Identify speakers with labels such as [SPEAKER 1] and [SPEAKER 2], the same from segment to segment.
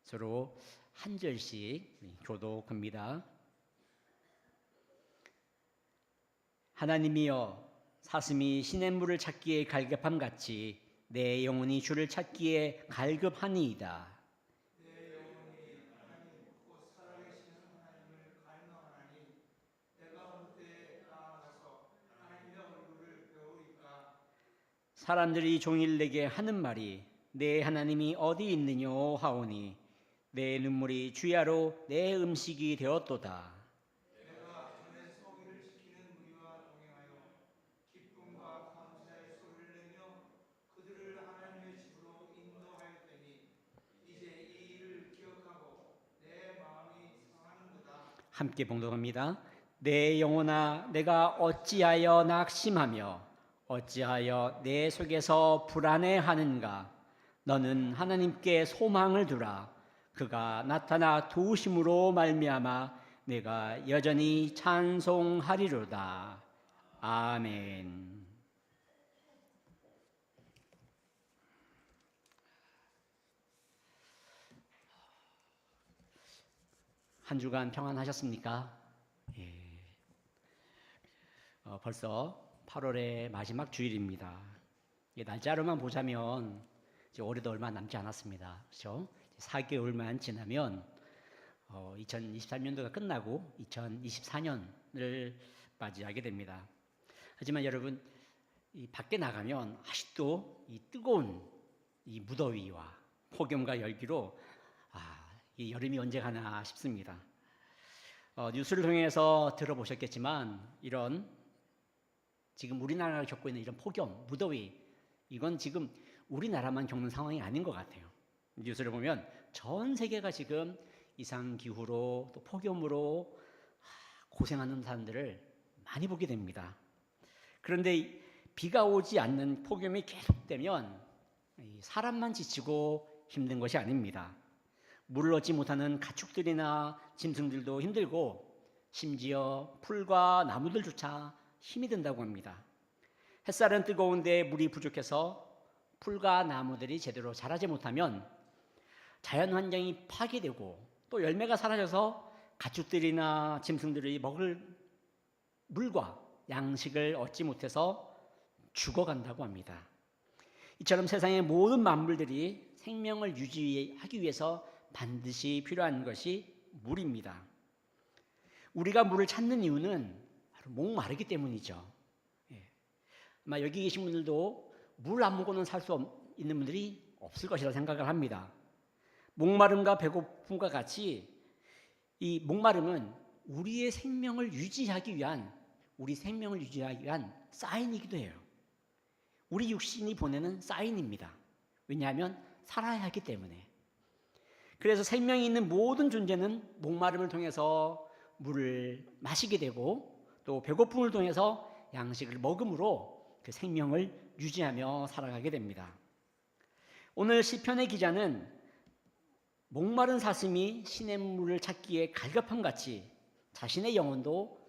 [SPEAKER 1] 서로 한 절씩 교독합니다. 하나님이여, 사슴이 시냇물을 찾기에 갈급함 같이 내 영혼이 주를 찾기에 갈급하니이다.
[SPEAKER 2] 내 영혼이 하나님 곧 살아계시는 하나님을 갈망하나니 내가 어느 때에 나아가서 하나님의 얼굴을 배우리까.
[SPEAKER 1] 사람들이 종일 내게 하는 말이 내 하나님이 어디 있느뇨 하오니 내 눈물이 주야로 내 음식이 되었도다.
[SPEAKER 2] 내가 전에 서기를 지키는 무리와 동행하여 기쁨과 감사의 소리를 내며 그들을 하나님의 집으로 인도하였더니 이제 이 일을 기억하고 내 마음이 상하는도다.
[SPEAKER 1] 함께 봉독합니다. 내 영혼아, 내가 어찌하여 낙심하며 어찌하여 내 속에서 불안해하는가. 너는 하나님께 소망을 두라. 그가 나타나 도우심으로 말미암아 내가 여전히 찬송하리로다. 아멘. 한 주간 평안하셨습니까? 예. 벌써 8월의 마지막 주일입니다. 날짜로만 보자면 이제 올해도 얼마 남지 않았습니다. 그렇죠? 4개월만 지나면 2023년도가 끝나고 2024년을 맞이하게 됩니다. 하지만 여러분, 이 밖에 나가면 아직도 이 뜨거운 이 무더위와 폭염과 열기로 이 여름이 언제 가나 싶습니다. 뉴스를 통해서 들어보셨겠지만 이런 지금 우리나라가 겪고 있는 이런 폭염, 무더위, 이건 지금 우리나라만 겪는 상황이 아닌 것 같아요. 뉴스를 보면 전 세계가 지금 이상기후로 또 폭염으로 고생하는 사람들을 많이 보게 됩니다. 그런데 비가 오지 않는 폭염이 계속되면 사람만 지치고 힘든 것이 아닙니다. 물을 얻지 못하는 가축들이나 짐승들도 힘들고 심지어 풀과 나무들조차 힘이 든다고 합니다. 햇살은 뜨거운데 물이 부족해서 풀과 나무들이 제대로 자라지 못하면 자연 환경이 파괴되고 또 열매가 사라져서 가축들이나 짐승들이 먹을 물과 양식을 얻지 못해서 죽어간다고 합니다. 이처럼 세상의 모든 만물들이 생명을 유지하기 위해서 반드시 필요한 것이 물입니다. 우리가 물을 찾는 이유는 바로 목마르기 때문이죠. 아마 여기 계신 분들도 물 안 먹고는 살 수 있는 분들이 없을 것이라 생각을 합니다. 목마름과 배고픔과 같이 이 목마름은 우리 생명을 유지하기 위한 사인이기도 해요. 우리 육신이 보내는 사인입니다. 왜냐하면 살아야 하기 때문에. 그래서 생명이 있는 모든 존재는 목마름을 통해서 물을 마시게 되고 또 배고픔을 통해서 양식을 먹음으로 그 생명을 유지하며 살아가게 됩니다. 오늘 시편의 기자는 목마른 사슴이 시냇물을 찾기에 갈급함 같이 자신의 영혼도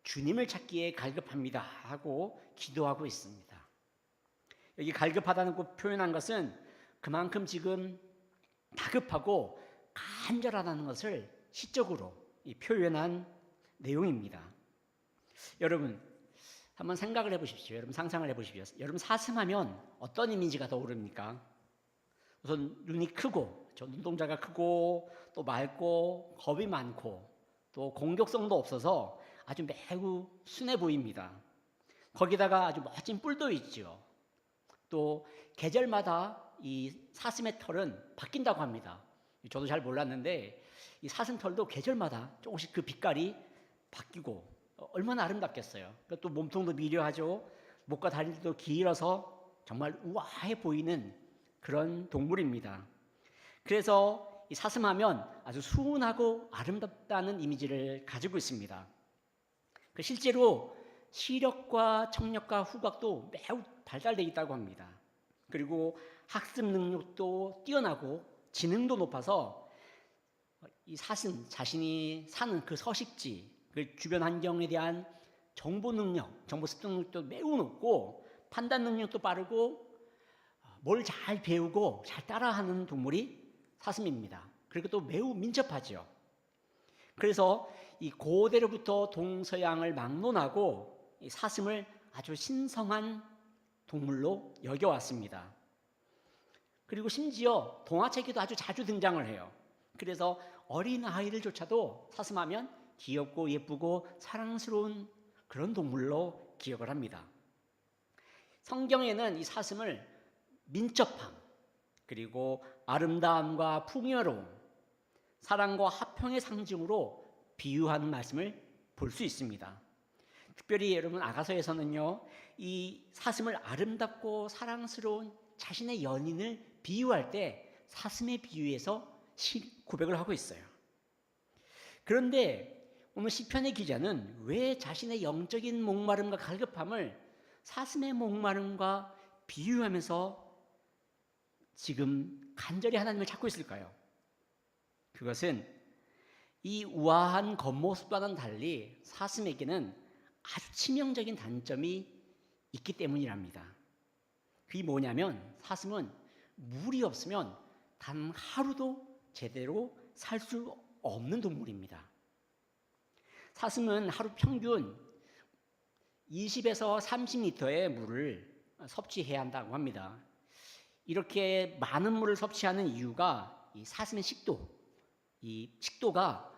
[SPEAKER 1] 주님을 찾기에 갈급합니다 하고 기도하고 있습니다. 여기 갈급하다는 거 표현한 것은 그만큼 지금 다급하고 간절하다는 것을 시적으로 표현한 내용입니다. 여러분 한번 생각을 해보십시오. 여러분 상상을 해보십시오. 여러분 사슴하면 어떤 이미지가 떠오릅니까? 우선 눈이 크고 눈동자가 크고 또 맑고 겁이 많고 또 공격성도 없어서 아주 매우 순해 보입니다. 거기다가 아주 멋진 뿔도 있죠. 또 계절마다 이 사슴의 털은 바뀐다고 합니다. 저도 잘 몰랐는데 이 사슴 털도 계절마다 조금씩 그 빛깔이 바뀌고 얼마나 아름답겠어요. 또 몸통도 미려하죠. 목과 다리도 길어서 정말 우아해 보이는 그런 동물입니다. 그래서 이 사슴하면 아주 순하고 아름답다는 이미지를 가지고 있습니다. 실제로 시력과 청력과 후각도 매우 발달되어 있다고 합니다. 그리고 학습 능력도 뛰어나고 지능도 높아서 이 사슴 자신이 사는 그 서식지, 그 주변 환경에 대한 정보 능력, 정보 습득 능력도 매우 높고 판단 능력도 빠르고 뭘 잘 배우고 잘 따라하는 동물이 사슴입니다. 그리고 또 매우 민첩하죠. 그래서 이 고대로부터 동서양을 막론하고 이 사슴을 아주 신성한 동물로 여겨왔습니다. 그리고 심지어 동화책에도 아주 자주 등장을 해요. 그래서 어린 아이들조차도 사슴하면 귀엽고 예쁘고 사랑스러운 그런 동물로 기억을 합니다. 성경에는 이 사슴을 민첩함, 그리고 아름다움과 풍요로움, 사랑과 화평의 상징으로 비유하는 말씀을 볼 수 있습니다. 특별히 여러분 아가서에서는요, 이 사슴을 아름답고 사랑스러운 자신의 연인을 비유할 때 사슴에 비유해서 고백을 하고 있어요. 그런데 오늘 시편의 기자는 왜 자신의 영적인 목마름과 갈급함을 사슴의 목마름과 비유하면서 지금 간절히 하나님을 찾고 있을까요? 그것은 이 우아한 겉모습과는 달리 사슴에게는 아주 치명적인 단점이 있기 때문이랍니다. 그게 뭐냐면 사슴은 물이 없으면 단 하루도 제대로 살 수 없는 동물입니다. 사슴은 하루 평균 20에서 30리터의 물을 섭취해야 한다고 합니다. 이렇게 많은 물을 섭취하는 이유가 이 사슴의 이 식도가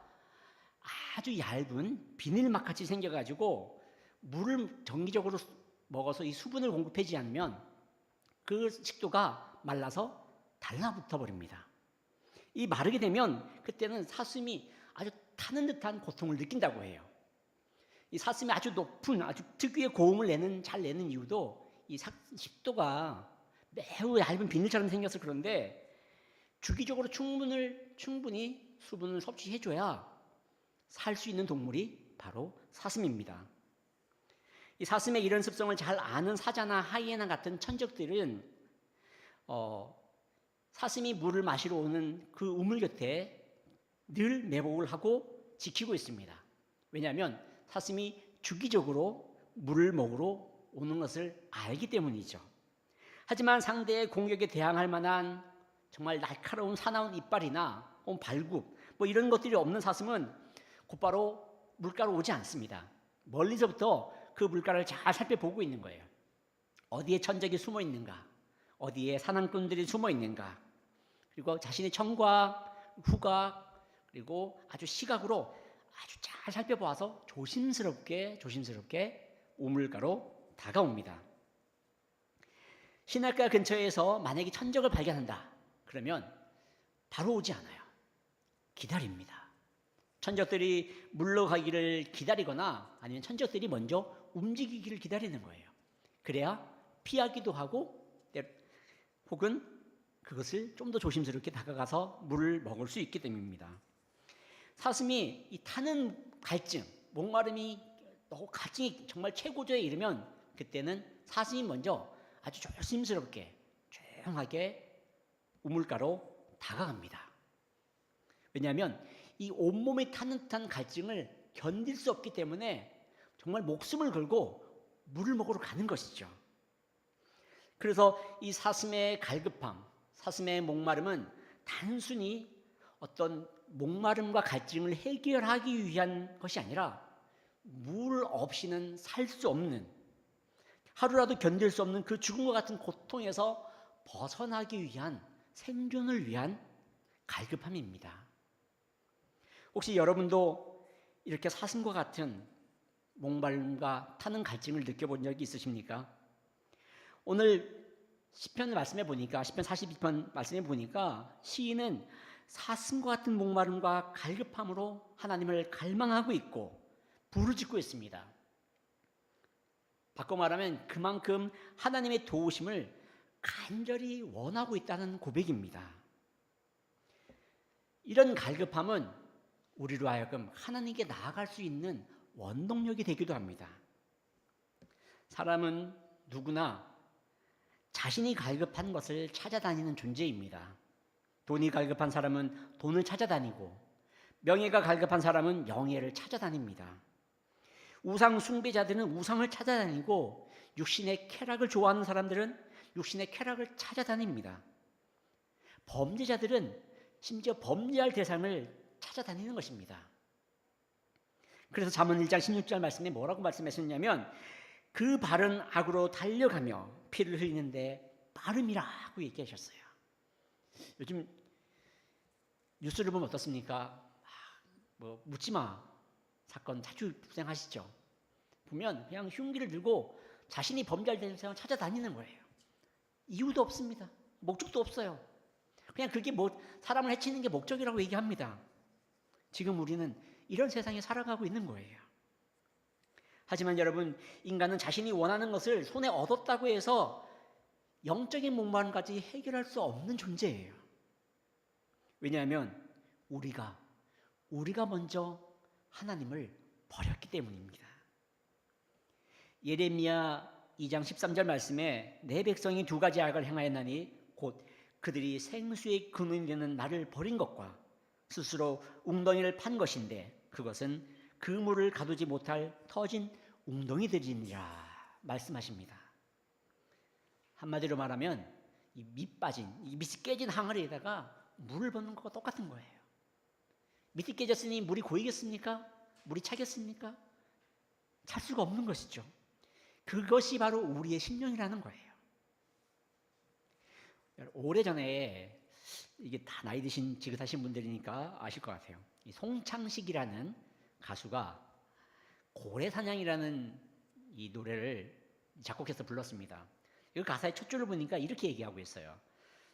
[SPEAKER 1] 아주 얇은 비닐막 같이 생겨가지고 물을 정기적으로 먹어서 이 수분을 공급하지 않으면 그 식도가 말라서 달라붙어 버립니다. 이 마르게 되면 그때는 사슴이 아주 타는 듯한 고통을 느낀다고 해요. 이 사슴이 아주 높은 아주 특유의 고음을 잘 내는 이유도 이 식도가 매우 얇은 비늘처럼 생겨서 그런데 주기적으로 충분히 수분을 섭취해줘야 살 수 있는 동물이 바로 사슴입니다. 이 사슴의 이런 습성을 잘 아는 사자나 하이에나 같은 천적들은 사슴이 물을 마시러 오는 그 우물 곁에 늘 매복을 하고 지키고 있습니다. 왜냐하면 사슴이 주기적으로 물을 먹으러 오는 것을 알기 때문이죠. 하지만 상대의 공격에 대항할 만한 정말 날카로운 사나운 이빨이나 발굽 이런 것들이 없는 사슴은 곧바로 물가로 오지 않습니다. 멀리서부터 그 물가를 잘 살펴보고 있는 거예요. 어디에 천적이 숨어 있는가, 어디에 사냥꾼들이 숨어 있는가, 그리고 자신의 청각, 후각, 그리고 아주 시각으로 아주 잘 살펴보아서 조심스럽게 우물가로 다가옵니다. 신할가 근처에서 만약에 천적을 발견한다 그러면 바로 오지 않아요. 기다립니다. 천적들이 물러가기를 기다리거나 아니면 천적들이 먼저 움직이기를 기다리는 거예요. 그래야 피하기도 하고 혹은 그것을 좀 더 조심스럽게 다가가서 물을 먹을 수 있기 때문입니다. 사슴이 이 타는 갈증, 목마름이 갈증이 정말 최고조에 이르면 그때는 사슴이 먼저 아주 조심스럽게 조용하게 우물가로 다가갑니다. 왜냐하면 이 온몸에 타는 듯한 갈증을 견딜 수 없기 때문에 정말 목숨을 걸고 물을 먹으러 가는 것이죠. 그래서 이 사슴의 갈급함, 사슴의 목마름은 단순히 어떤 목마름과 갈증을 해결하기 위한 것이 아니라 물 없이는 살 수 없는, 하루라도 견딜 수 없는 그 죽음과 같은 고통에서 벗어나기 위한, 생존을 위한 갈급함입니다. 혹시 여러분도 이렇게 사슴과 같은 목마름과 타는 갈증을 느껴본 적이 있으십니까? 오늘 시편 말씀해 보니까, 시편 42편 말씀해 보니까 시인은 사슴과 같은 목마름과 갈급함으로 하나님을 갈망하고 있고 부르짖고 있습니다. 바꿔 말하면 그만큼 하나님의 도우심을 간절히 원하고 있다는 고백입니다. 이런 갈급함은 우리로 하여금 하나님께 나아갈 수 있는 원동력이 되기도 합니다. 사람은 누구나 자신이 갈급한 것을 찾아다니는 존재입니다. 돈이 갈급한 사람은 돈을 찾아다니고 명예가 갈급한 사람은 명예를 찾아다닙니다. 우상 숭배자들은 우상을 찾아다니고 육신의 쾌락을 좋아하는 사람들은 육신의 쾌락을 찾아다닙니다. 범죄자들은 심지어 범죄할 대상을 찾아다니는 것입니다. 그래서 잠언 1장 16절 말씀에 뭐라고 말씀하셨냐면 그 발은 악으로 달려가며 피를 흘리는데 빠름이라고 얘기하셨어요. 요즘 뉴스를 보면 어떻습니까? 뭐 묻지마 사건 자주 발생하시죠. 보면 그냥 흉기를 들고 자신이 범죄할 대상을 찾아다니는 거예요. 이유도 없습니다. 목적도 없어요. 그냥 그게 뭐 사람을 해치는 게 목적이라고 얘기합니다. 지금 우리는 이런 세상에 살아가고 있는 거예요. 하지만 여러분, 인간은 자신이 원하는 것을 손에 얻었다고 해서 영적인 목마름까지 해결할 수 없는 존재예요. 왜냐하면 우리가 먼저 하나님을 버렸기 때문입니다. 예레미야 2장 13절 말씀에 내 백성이 두 가지 악을 행하였나니 곧 그들이 생수의 근원이 되는 나를 버린 것과 스스로 웅덩이를 판 것인데 그것은 그 물을 가두지 못할 터진 웅덩이들이니라 말씀하십니다. 한마디로 말하면 이 밑이 깨진 항아리에다가 물을 붓는 것과 똑같은 거예요. 밑이 깨졌으니 물이 고이겠습니까? 물이 차겠습니까? 찰 수가 없는 것이죠. 그것이 바로 우리의 심령이라는 거예요. 오래전에 이게 다 나이 드신 지긋하신 분들이니까 아실 것 같아요. 이 송창식이라는 가수가 고래사냥이라는 이 노래를 작곡해서 불렀습니다. 이 가사의 첫 줄을 보니까 이렇게 얘기하고 있어요.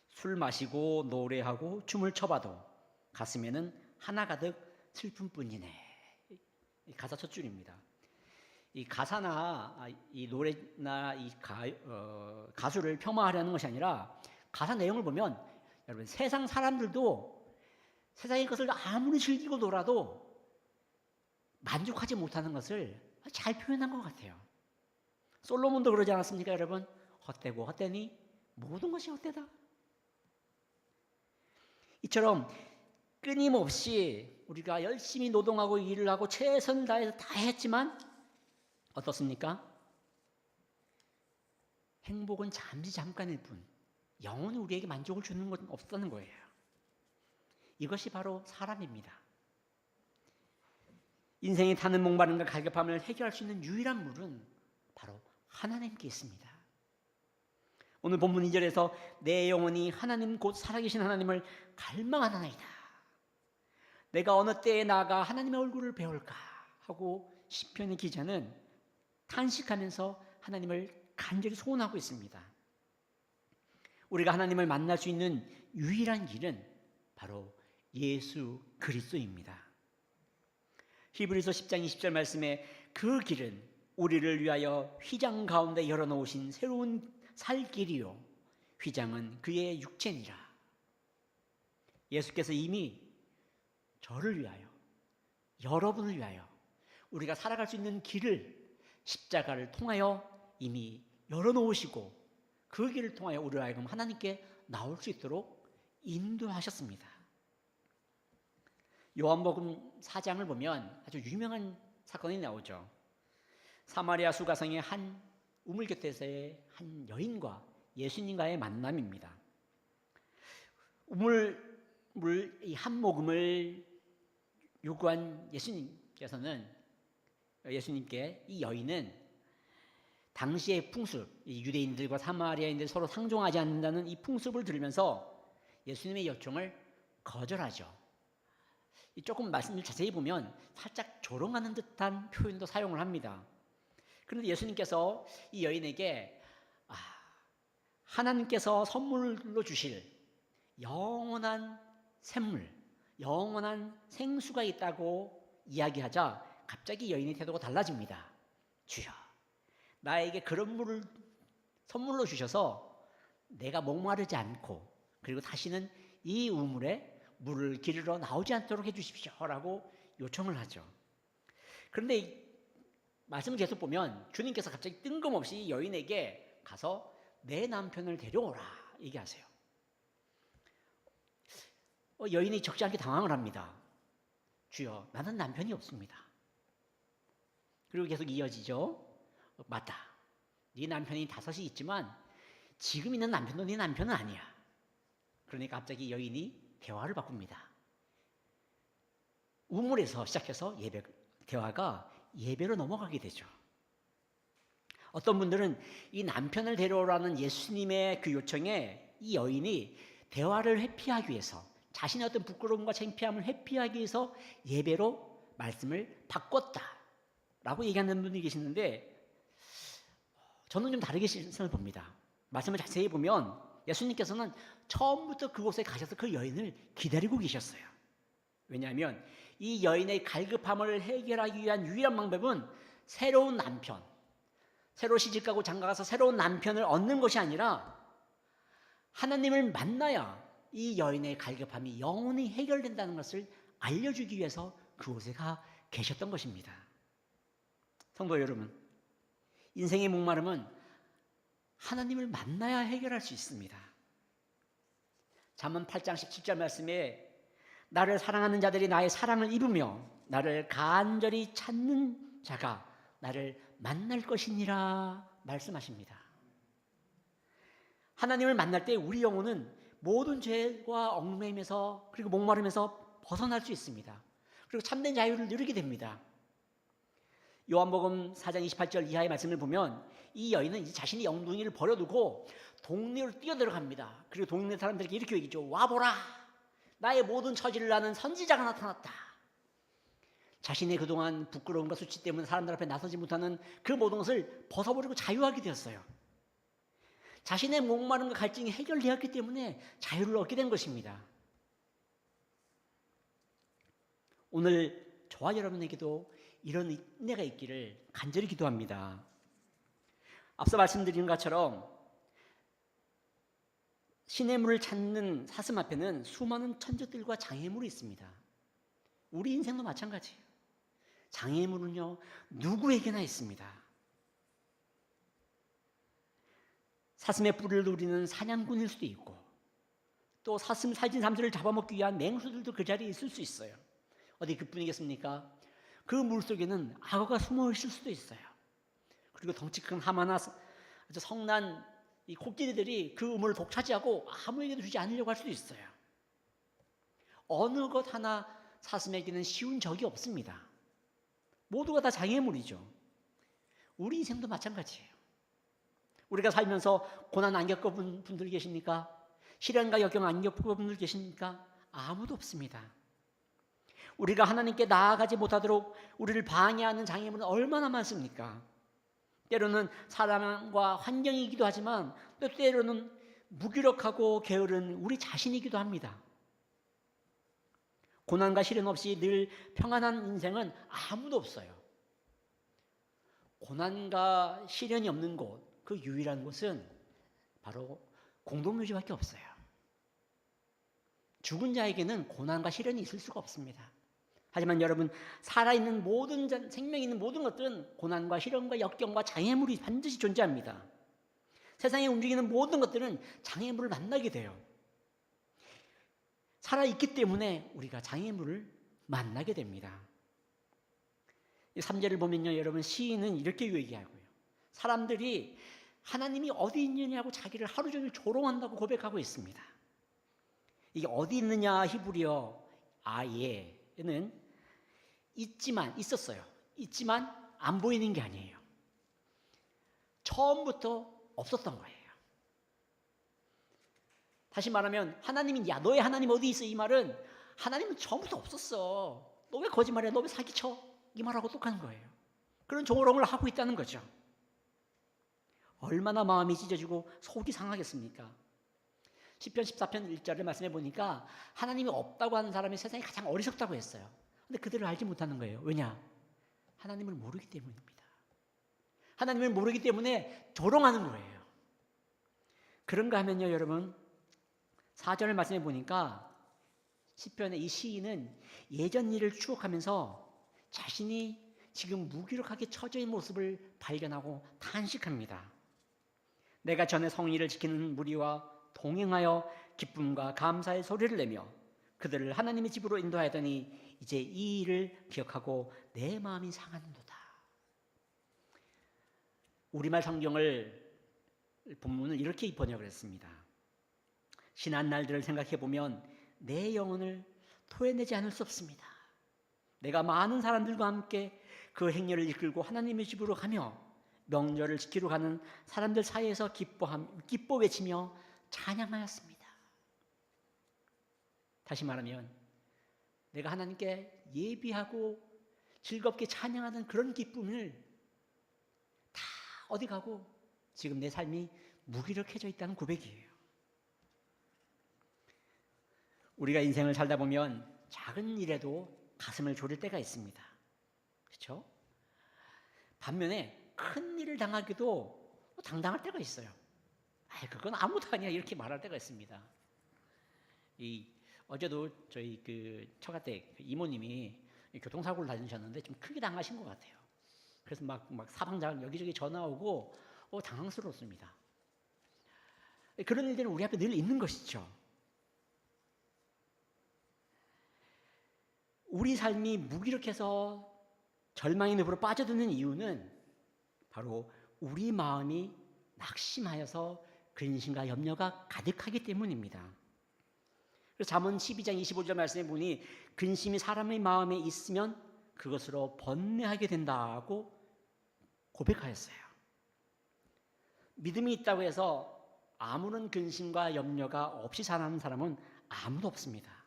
[SPEAKER 1] 술 마시고 노래하고 춤을 춰봐도 가슴에는 하나 가득 슬픔뿐이네. 이 가사 첫 줄입니다. 이 가사나 이 노래나 이 가수를 폄하하려는 것이 아니라 가사 내용을 보면 여러분 세상 사람들도 세상의 것을 아무리 즐기고 놀아도 만족하지 못하는 것을 잘 표현한 것 같아요. 솔로몬도 그러지 않았습니까, 여러분? 헛되고 헛되니 모든 것이 헛되다. 이처럼 끊임없이 우리가 열심히 노동하고 일을 하고 최선을 다해서 다 했지만 어떻습니까? 행복은 잠깐일 뿐 영원히 우리에게 만족을 주는 것은 없다는 거예요. 이것이 바로 사람입니다. 인생이 타는 목마름과 갈급함을 해결할 수 있는 유일한 물은 바로 하나님께 있습니다. 오늘 본문 2절에서 내 영혼이 하나님 곧 살아계신 하나님을 갈망하나이다. 내가 어느 때에 나아가 하나님의 얼굴을 배울까 하고 시편의 기자는 탄식하면서 하나님을 간절히 소원하고 있습니다. 우리가 하나님을 만날 수 있는 유일한 길은 바로 예수 그리스도입니다. 히브리서 10장 20절 말씀에 그 길은 우리를 위하여 휘장 가운데 열어놓으신 새로운 살 길이요 휘장은 그의 육체니라. 예수께서 이미 저를 위하여 여러분을 위하여 우리가 살아갈 수 있는 길을 십자가를 통하여 이미 열어놓으시고 그 길을 통하여 우리로 하여금 하나님께 나올 수 있도록 인도하셨습니다. 요한복음 4장을 보면 아주 유명한 사건이 나오죠. 사마리아 수가성의 한 우물 곁에서의 한 여인과 예수님과의 만남입니다. 이 한 모금을 요구한 예수님께 이 여인은 당시의 풍습, 이 유대인들과 사마리아인들 서로 상종하지 않는다는 이 풍습을 들으면서 예수님의 요청을 거절하죠. 조금 말씀을 자세히 보면 살짝 조롱하는 듯한 표현도 사용을 합니다. 그런데 예수님께서 이 여인에게 하나님께서 선물로 주실 영원한 샘물, 영원한 생수가 있다고 이야기하자 갑자기 여인의 태도가 달라집니다. 주여, 나에게 그런 물을 선물로 주셔서 내가 목마르지 않고 그리고 다시는 이 우물에 물을 기르러 나오지 않도록 해주십시오라고 요청을 하죠. 그런데 이 말씀을 계속 보면 주님께서 갑자기 뜬금없이 여인에게 가서 내 남편을 데려오라 얘기하세요. 여인이 적지 않게 당황을 합니다. 주여, 나는 남편이 없습니다. 그리고 계속 이어지죠. 맞다. 네 남편이 5이 있지만 지금 있는 남편도 네 남편은 아니야. 그러니까 갑자기 여인이 대화를 바꿉니다. 우물에서 시작해서 대화가 예배로 넘어가게 되죠. 어떤 분들은 이 남편을 데려오라는 예수님의 그 요청에 이 여인이 대화를 회피하기 위해서, 자신의 어떤 부끄러움과 창피함을 회피하기 위해서 예배로 말씀을 바꿨다라고 얘기하는 분이 계시는데, 저는 좀 다르게 시선을 봅니다. 말씀을 자세히 보면 예수님께서는 처음부터 그곳에 가셔서 그 여인을 기다리고 계셨어요. 왜냐하면 이 여인의 갈급함을 해결하기 위한 유일한 방법은 새로운 남편, 새로 시집가고 장가가서 새로운 남편을 얻는 것이 아니라 하나님을 만나야 이 여인의 갈급함이 영원히 해결된다는 것을 알려주기 위해서 그곳에 가 계셨던 것입니다. 성도 여러분, 인생의 목마름은 하나님을 만나야 해결할 수 있습니다. 잠언 8장 17절 말씀에 나를 사랑하는 자들이 나의 사랑을 입으며 나를 간절히 찾는 자가 나를 만날 것이니라 말씀하십니다. 하나님을 만날 때 우리 영혼은 모든 죄와 얽매임에서 그리고 목마름에서 벗어날 수 있습니다. 그리고 참된 자유를 누리게 됩니다. 요한복음 4장 28절 이하의 말씀을 보면 이 여인은 이제 자신의 영둥이를 버려두고 동네로 뛰어들어갑니다. 그리고 동네 사람들에게 이렇게 얘기죠. 와보라, 나의 모든 처지를 아는 선지자가 나타났다. 자신의 그동안 부끄러움과 수치 때문에 사람들 앞에 나서지 못하는 그 모든 것을 벗어버리고 자유하게 되었어요. 자신의 목마름과 갈증이 해결되었기 때문에 자유를 얻게 된 것입니다. 오늘 저와 여러분에게도 이런 은혜가 있기를 간절히 기도합니다. 앞서 말씀드린 것처럼 신의 물을 찾는 사슴 앞에는 수많은 천적들과 장애물이 있습니다. 우리 인생도 마찬가지예요. 장애물은요, 누구에게나 있습니다. 사슴의 뿔을 노리는 사냥꾼일 수도 있고, 또 사슴 살찐 삼수를 잡아먹기 위한 맹수들도 그 자리에 있을 수 있어요. 어디 그뿐이겠습니까? 그 물속에는 악어가 숨어 있을 수도 있어요. 그리고 덩치 큰 하마나 아주 성난 이 코끼리들이 그 우물을 독차지하고 아무에게도 주지 않으려고 할 수도 있어요. 어느 것 하나 사슴에게는 쉬운 적이 없습니다. 모두가 다 장애물이죠. 우리 인생도 마찬가지예요. 우리가 살면서 고난 안 겪어본 분들 계십니까? 시련과 역경 안 겪어본 분들 계십니까? 아무도 없습니다. 우리가 하나님께 나아가지 못하도록 우리를 방해하는 장애물은 얼마나 많습니까? 때로는 사람과 환경이기도 하지만 또 때로는 무기력하고 게으른 우리 자신이기도 합니다. 고난과 시련 없이 늘 평안한 인생은 아무도 없어요. 고난과 시련이 없는 곳, 그 유일한 곳은 바로 공동묘지밖에 없어요. 죽은 자에게는 고난과 시련이 있을 수가 없습니다. 하지만 여러분, 살아있는 모든 생명이 있는 모든 것들은 고난과 시련과 역경과 장애물이 반드시 존재합니다. 세상에 움직이는 모든 것들은 장애물을 만나게 돼요. 살아있기 때문에 우리가 장애물을 만나게 됩니다. 이 3절을 보면요, 여러분, 시인은 이렇게 얘기하고요. 사람들이 하나님이 어디 있느냐고 자기를 하루 종일 조롱한다고 고백하고 있습니다. 이게 어디 있느냐 히브리어 아예는 있었어요. 있지만 안 보이는 게 아니에요. 처음부터 없었던 거예요. 다시 말하면 하나님이 야 너의 하나님 어디 있어? 이 말은 하나님은 처음부터 없었어. 너 왜 거짓말해? 너 왜 사기쳐? 이 말하고 똑같은 거예요. 그런 조롱을 하고 있다는 거죠. 얼마나 마음이 찢어지고 속이 상하겠습니까? 시편 14편 1절을 말씀해 보니까 하나님이 없다고 하는 사람이 세상에 가장 어리석다고 했어요. 근데 그들을 알지 못하는 거예요. 왜냐? 하나님을 모르기 때문입니다. 하나님을 모르기 때문에 조롱하는 거예요. 그런가 하면요, 여러분, 4절을 말씀해 보니까 시편의 이 시인은 예전 일을 추억하면서 자신이 지금 무기력하게 처져 있는 모습을 발견하고 탄식합니다. 내가 전에 성의를 지키는 무리와 동행하여 기쁨과 감사의 소리를 내며 그들을 하나님의 집으로 인도하더니 이제 이 일을 기억하고 내 마음이 상하는도다. 우리말 성경을 본문을 이렇게 번역을 했습니다. 지난 날들을 생각해 보면 내 영혼을 토해내지 않을 수 없습니다. 내가 많은 사람들과 함께 그 행렬을 이끌고 하나님의 집으로 가며 명절을 지키러 가는 사람들 사이에서 기뻐 외치며 찬양하였습니다. 다시 말하면 내가 하나님께 예비하고 즐겁게 찬양하는 그런 기쁨을 다 어디 가고 지금 내 삶이 무기력해져 있다는 고백이에요. 우리가 인생을 살다 보면 작은 일에도 가슴을 졸일 때가 있습니다. 그렇죠? 반면에 큰 일을 당하기도 당당할 때가 있어요. 그건 아무도 아니야 이렇게 말할 때가 있습니다. 어제도 저희 처가댁 이모님이 교통사고를 다니셨는데 좀 크게 당하신 것 같아요. 그래서 막 사방장 여기저기 전화 오고 당황스러웠습니다. 그런 일들은 우리 앞에 늘 있는 것이죠. 우리 삶이 무기력해서 절망의 늪으로 빠져드는 이유는 바로 우리 마음이 낙심하여서 근심과 염려가 가득하기 때문입니다. 그래서 잠언 12장 25절 말씀에 보니 근심이 사람의 마음에 있으면 그것으로 번뇌하게 된다고 고백하였어요. 믿음이 있다고 해서 아무런 근심과 염려가 없이 살아가는 사람은 아무도 없습니다.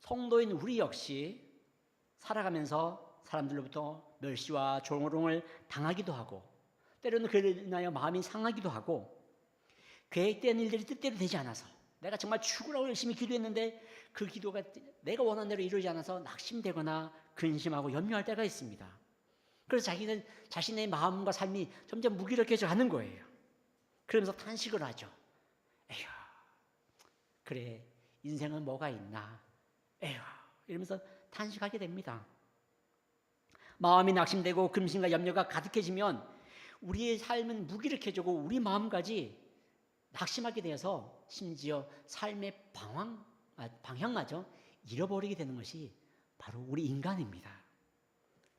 [SPEAKER 1] 성도인 우리 역시 살아가면서 사람들로부터 멸시와 조롱을 당하기도 하고 때로는 그로 인하여 마음이 상하기도 하고 계획된 일들이 뜻대로 되지 않아서 내가 정말 죽으라고 열심히 기도했는데 그 기도가 내가 원하는 대로 이루어지지 않아서 낙심되거나 근심하고 염려할 때가 있습니다. 그래서 자신의 마음과 삶이 점점 무기력해져 가는 거예요. 그러면서 탄식을 하죠. 에휴, 그래 인생은 뭐가 있나 에휴 이러면서 탄식하게 됩니다. 마음이 낙심되고 근심과 염려가 가득해지면 우리의 삶은 무기력해지고 우리 마음까지 낙심하게 되어서 심지어 삶의 방향마저 잃어버리게 되는 것이 바로 우리 인간입니다.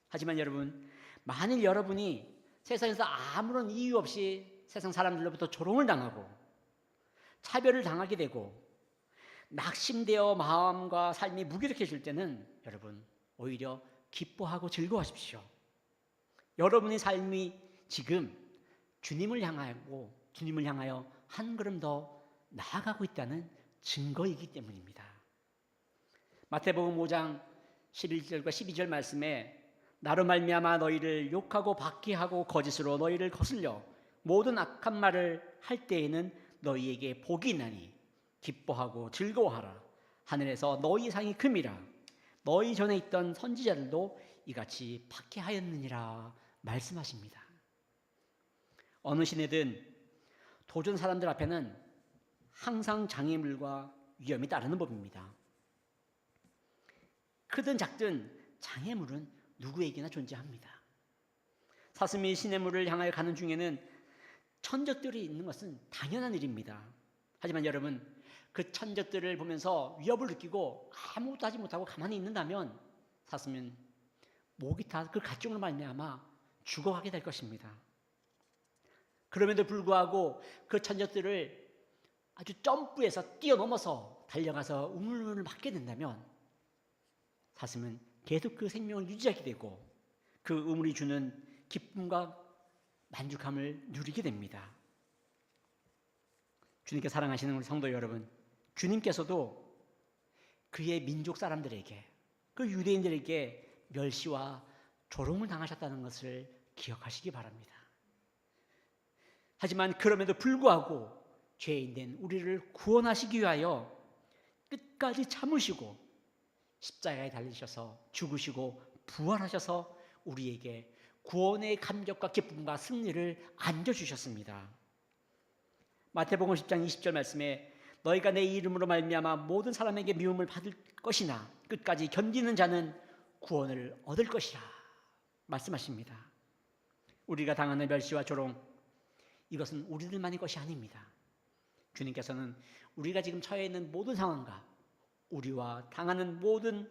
[SPEAKER 1] 하지만 여러분, 만일 여러분이 세상에서 아무런 이유 없이 세상 사람들로부터 조롱을 당하고 차별을 당하게 되고 낙심되어 마음과 삶이 무기력해질 때는 여러분 오히려 기뻐하고 즐거워하십시오. 여러분의 삶이 지금 주님을 향하여 한 걸음 더 나아가고 있다는 증거이기 때문입니다. 마태복음 5장 11절과 12절 말씀에 나로 말미암아 너희를 욕하고 박해하고 거짓으로 너희를 거슬려 모든 악한 말을 할 때에는 너희에게 복이 있나니 기뻐하고 즐거워하라. 하늘에서 너희 상이 큼이라. 너희 전에 있던 선지자들도 이같이 박해하였느니라 말씀하십니다. 어느 시대든 도전 사람들 앞에는 항상 장애물과 위험이 따르는 법입니다. 크든 작든 장애물은 누구에게나 존재합니다. 사슴이 시냇물을 향하여 가는 중에는 천적들이 있는 것은 당연한 일입니다. 하지만 여러분, 그 천적들을 보면서 위협을 느끼고 아무것도 하지 못하고 가만히 있는다면 사슴은 목이 다 그 가축으로 말미암아 죽어가게 될 것입니다. 그럼에도 불구하고 그 천적들을 아주 점프해서 뛰어넘어서 달려가서 우물물을 맞게 된다면 사슴은 계속 그 생명을 유지하게 되고 그 우물이 주는 기쁨과 만족함을 누리게 됩니다. 주님께 사랑하시는 우리 성도 여러분, 주님께서도 그의 민족 사람들에게, 그 유대인들에게 멸시와 조롱을 당하셨다는 것을 기억하시기 바랍니다. 하지만 그럼에도 불구하고 죄인된 우리를 구원하시기 위하여 끝까지 참으시고 십자가에 달리셔서 죽으시고 부활하셔서 우리에게 구원의 감격과 기쁨과 승리를 안겨주셨습니다. 마태복음 10장 20절 말씀에 너희가 내 이름으로 말미암아 모든 사람에게 미움을 받을 것이나 끝까지 견디는 자는 구원을 얻을 것이라 말씀하십니다. 우리가 당하는 멸시와 조롱, 이것은 우리들만의 것이 아닙니다. 주님께서는 우리가 지금 처해 있는 모든 상황과 우리와 당하는 모든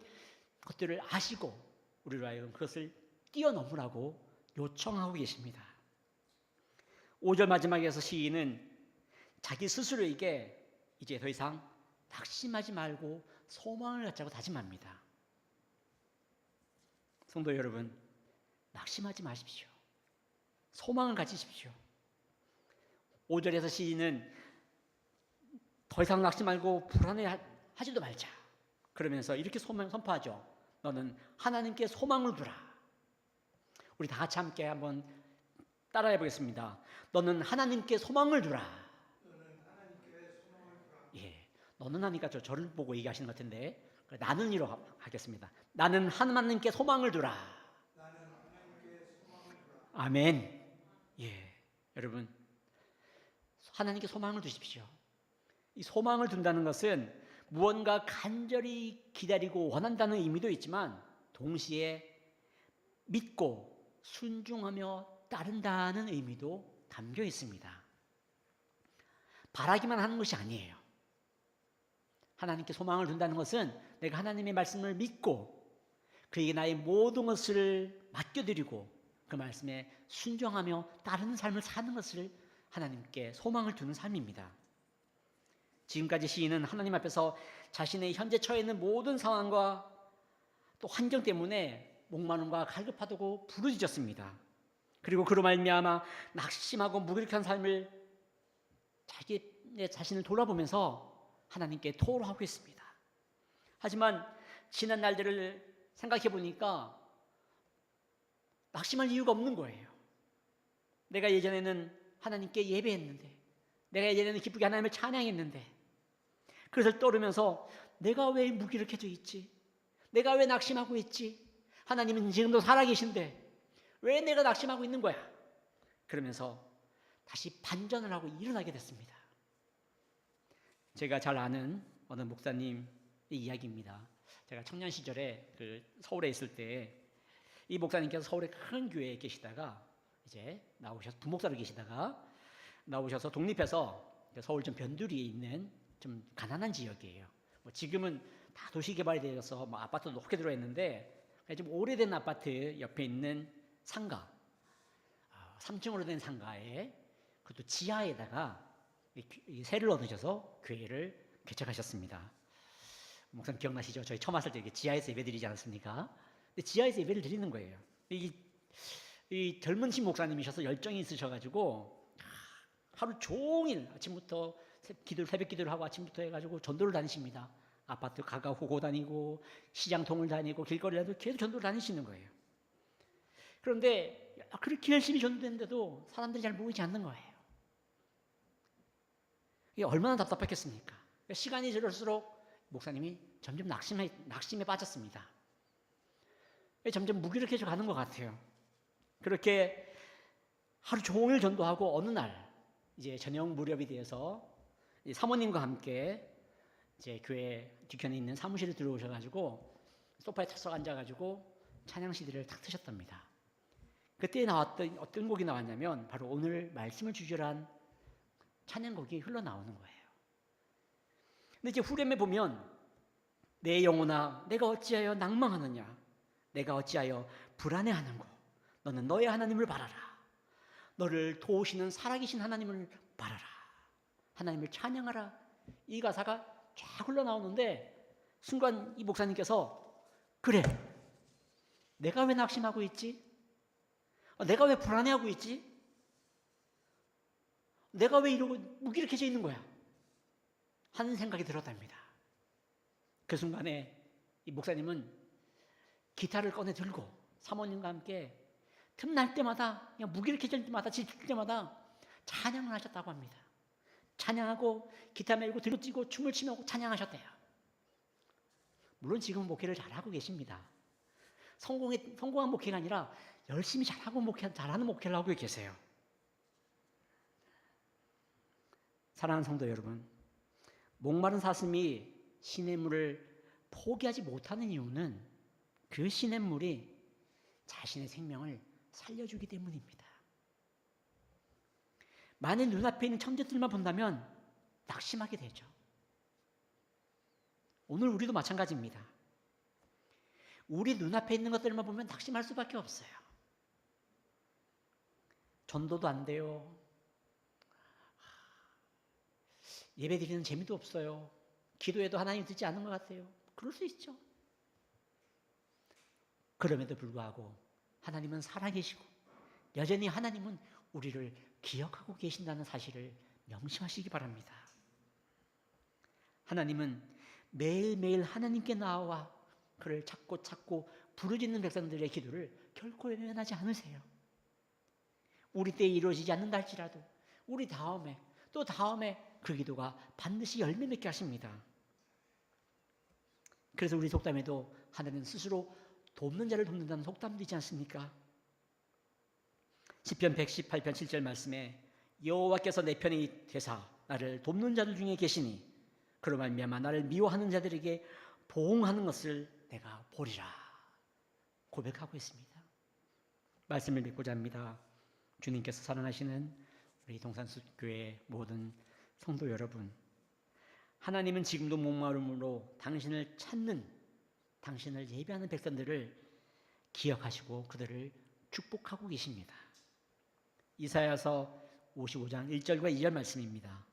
[SPEAKER 1] 것들을 아시고 우리로 하여금 그것을 뛰어넘으라고 요청하고 계십니다. 5절 마지막에서 시인은 자기 스스로에게 이제 더 이상 낙심하지 말고 소망을 갖자고 다짐합니다. 성도 여러분, 낙심하지 마십시오. 소망을 가지십시오. 5절에서 시인은 더 이상 낙심 말고 불안해하지도 말자. 그러면서 이렇게 선포하죠. 너는 하나님께 소망을 두라. 우리 다 같이 함께 한번 따라해 보겠습니다. 너는 하나님께 소망을 두라. 예, 너는 하니까 저를 보고 얘기하시는 것 같은데 나는이로 하겠습니다. 나는 하나님께 소망을 두라. 아멘. 예, 여러분 하나님께 소망을 두십시오. 이 소망을 둔다는 것은 무언가 간절히 기다리고 원한다는 의미도 있지만 동시에 믿고 순종하며 따른다는 의미도 담겨 있습니다. 바라기만 하는 것이 아니에요. 하나님께 소망을 둔다는 것은 내가 하나님의 말씀을 믿고 그에게 나의 모든 것을 맡겨드리고 그 말씀에 순종하며 따르는 삶을 사는 것을 하나님께 소망을 두는 삶입니다. 지금까지 시인은 하나님 앞에서 자신의 현재 처해 있는 모든 상황과 또 환경 때문에 목마름과 갈급하다고 부르짖었습니다. 그리고 그로 말미암아 낙심하고 무기력한 삶을 자신을 돌아보면서 하나님께 토로하고 있습니다. 하지만 지난 날들을 생각해 보니까 낙심할 이유가 없는 거예요. 내가 예전에는 하나님께 예배했는데, 내가 예전에는 기쁘게 하나님을 찬양했는데, 그것을 떠오르면서 내가 왜 무기력해져 있지? 내가 왜 낙심하고 있지? 하나님은 지금도 살아계신데 왜 내가 낙심하고 있는 거야? 그러면서 다시 반전을 하고 일어나게 됐습니다. 제가 잘 아는 어느 목사님의 이야기입니다. 제가 청년 시절에 서울에 있을 때 이 목사님께서 서울의 큰 교회에 계시다가 이제 나오셔서 부목사로 계시다가 나오셔서 독립해서 서울 좀 변두리에 있는 좀 가난한 지역이에요. 지금은 다 도시 개발이 되어서 아파트도 높게 들어있는데 좀 오래된 아파트 옆에 있는 상가, 3층으로 된 상가에 그것도 지하에다가 세를 얻으셔서 교회를 개척하셨습니다. 목사님 기억나시죠? 저희 처음 왔을 때 지하에서 예배 드리지 않았습니까? 근데 지하에서 예배를 드리는 거예요. 이 젊은 신 목사님이셔서 열정이 있으셔가지고 하루 종일 아침부터 새벽 기도를 하고 아침부터 해가지고 전도를 다니십니다. 아파트 가가호고 다니고 시장통을 다니고 길거리라도 계속 전도를 다니시는 거예요. 그런데 그렇게 열심히 전도했는데도 사람들이 잘 모이지 않는 거예요. 이게 얼마나 답답했겠습니까? 시간이 지날수록 목사님이 점점 낙심에 빠졌습니다. 점점 무기력해져 가는 것 같아요. 그렇게 하루 종일 전도하고 어느 날 이제 저녁 무렵이 되어서 사모님과 함께 이제 교회 뒤편에 있는 사무실에 들어오셔가지고 소파에 탁 앉아가지고 찬양 CD를 탁 트셨답니다. 그때 나왔던 어떤 곡이 나왔냐면 바로 오늘 말씀을 주제로 찬양곡이 흘러나오는 거예요. 근데 이제 후렴에 보면 내 영혼아 내가 어찌하여 낭망하느냐 내가 어찌하여 불안해하는고 너는 너의 하나님을 바라라 너를 도우시는 살아계신 하나님을 바라라 하나님을 찬양하라 이 가사가 쫙 흘러나오는데 순간 이 목사님께서 그래 내가 왜 낙심하고 있지? 내가 왜 불안해하고 있지? 내가 왜 이러고 무기력해져 있는 거야? 하는 생각이 들었답니다. 그 순간에 이 목사님은 기타를 꺼내 들고 사모님과 함께 틈날 때마다 그냥 무기력해질 때마다 지칠 때마다 찬양을 하셨다고 합니다. 찬양하고 기타 메고 들고 뛰고 춤을 추며 찬양하셨대요. 물론 지금 목회를 잘하고 계십니다. 성공한 목회가 아니라 열심히 잘하는 목회를 하고 계세요. 사랑하는 성도 여러분, 목마른 사슴이 시냇물을 포기하지 못하는 이유는 그 시냇물이 자신의 생명을 살려주기 때문입니다. 만일 눈앞에 있는 천재들만 본다면 낙심하게 되죠. 오늘 우리도 마찬가지입니다. 우리 눈앞에 있는 것들만 보면 낙심할 수밖에 없어요. 전도도 안 돼요. 예배 드리는 재미도 없어요. 기도해도 하나님 듣지 않는 것 같아요. 그럴 수 있죠. 그럼에도 불구하고 하나님은 살아계시고 여전히 하나님은 우리를 기억하고 계신다는 사실을 명심하시기 바랍니다. 하나님은 매일매일 하나님께 나와 그를 찾고 부르짖는 백성들의 기도를 결코 외면하지 않으세요. 우리 때에 이루어지지 않는다 할지라도 우리 다음에 또 다음에 그 기도가 반드시 열매 맺게 하십니다. 그래서 우리 속담에도 하나님은 스스로 돕는 자를 돕는다는 속담도 있지 않습니까? 시편 118편 7절 말씀에 여호와께서 내 편이 되사 나를 돕는 자들 중에 계시니 그로 말미암아 나를 미워하는 자들에게 보응하는 것을 내가 보리라 고백하고 있습니다. 말씀을 믿고자 합니다. 주님께서 사랑하시는 우리 동산숲교회 모든 성도 여러분, 하나님은 지금도 목마름으로 당신을 찾는, 당신을 예배하는 백성들을 기억하시고 그들을 축복하고 계십니다. 이사야서 55장 1절과 2절 말씀입니다.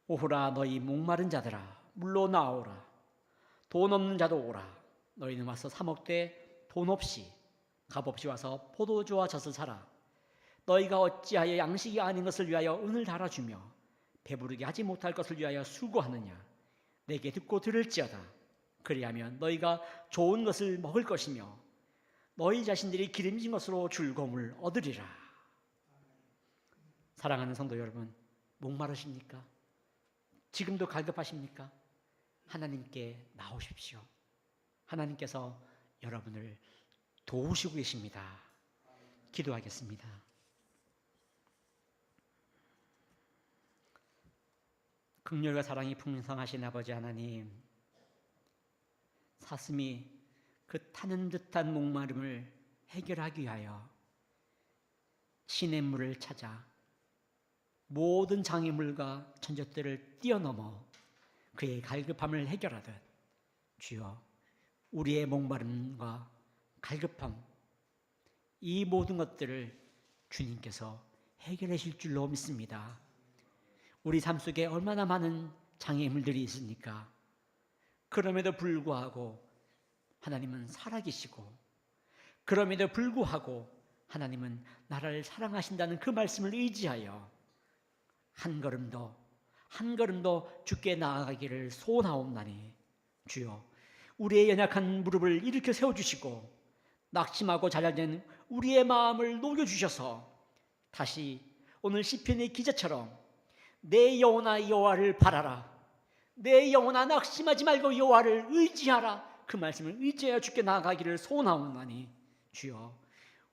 [SPEAKER 1] 오호라 너희 목마른 자들아 물로 나오라. 돈 없는 자도 오라. 너희는 와서 사 먹되 돈 없이 값없이 와서 포도주와 젖을 사라. 너희가 어찌하여 양식이 아닌 것을 위하여 은을 달아주며 배부르게 하지 못할 것을 위하여 수고하느냐. 내게 듣고 들을지어다. 그리하면 너희가 좋은 것을 먹을 것이며 너희 자신들이 기름진 것으로 즐거움을 얻으리라. 사랑하는 성도 여러분, 목마르십니까? 지금도 갈급하십니까? 하나님께 나오십시오. 하나님께서 여러분을 도우시고 계십니다. 기도하겠습니다. 긍휼과 사랑이 풍성하신 아버지 하나님, 사슴이 그 타는 듯한 목마름을 해결하기 위하여 시냇물을 찾아 모든 장애물과 천적들을 뛰어넘어 그의 갈급함을 해결하듯 주여 우리의 목마름과 갈급함 이 모든 것들을 주님께서 해결하실 줄로 믿습니다. 우리 삶 속에 얼마나 많은 장애물들이 있습니까? 그럼에도 불구하고 하나님은 살아계시고 그럼에도 불구하고 하나님은 나를 사랑하신다는 그 말씀을 의지하여 한 걸음 더 주께 나아가기를 소원하옵나니 주여 우리의 연약한 무릎을 일으켜 세워주시고 낙심하고 좌절된 우리의 마음을 녹여주셔서 다시 오늘 시편의 기자처럼 내 영혼아 여호와를 바라라. 내 영혼아 낙심하지 말고 여호와를 의지하라. 그 말씀을 의지하여 주께 나아가기를 소원하옵나니 주여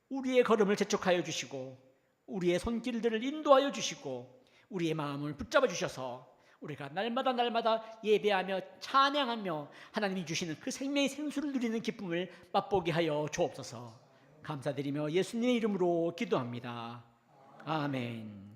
[SPEAKER 1] 우리의 걸음을 재촉하여 주시고 우리의 손길들을 인도하여 주시고 우리의 마음을 붙잡아 주셔서 우리가 날마다 예배하며 찬양하며 하나님이 주시는 그 생명의 생수를 누리는 기쁨을 맛보게 하여 주옵소서. 감사드리며 예수님의 이름으로 기도합니다. 아멘.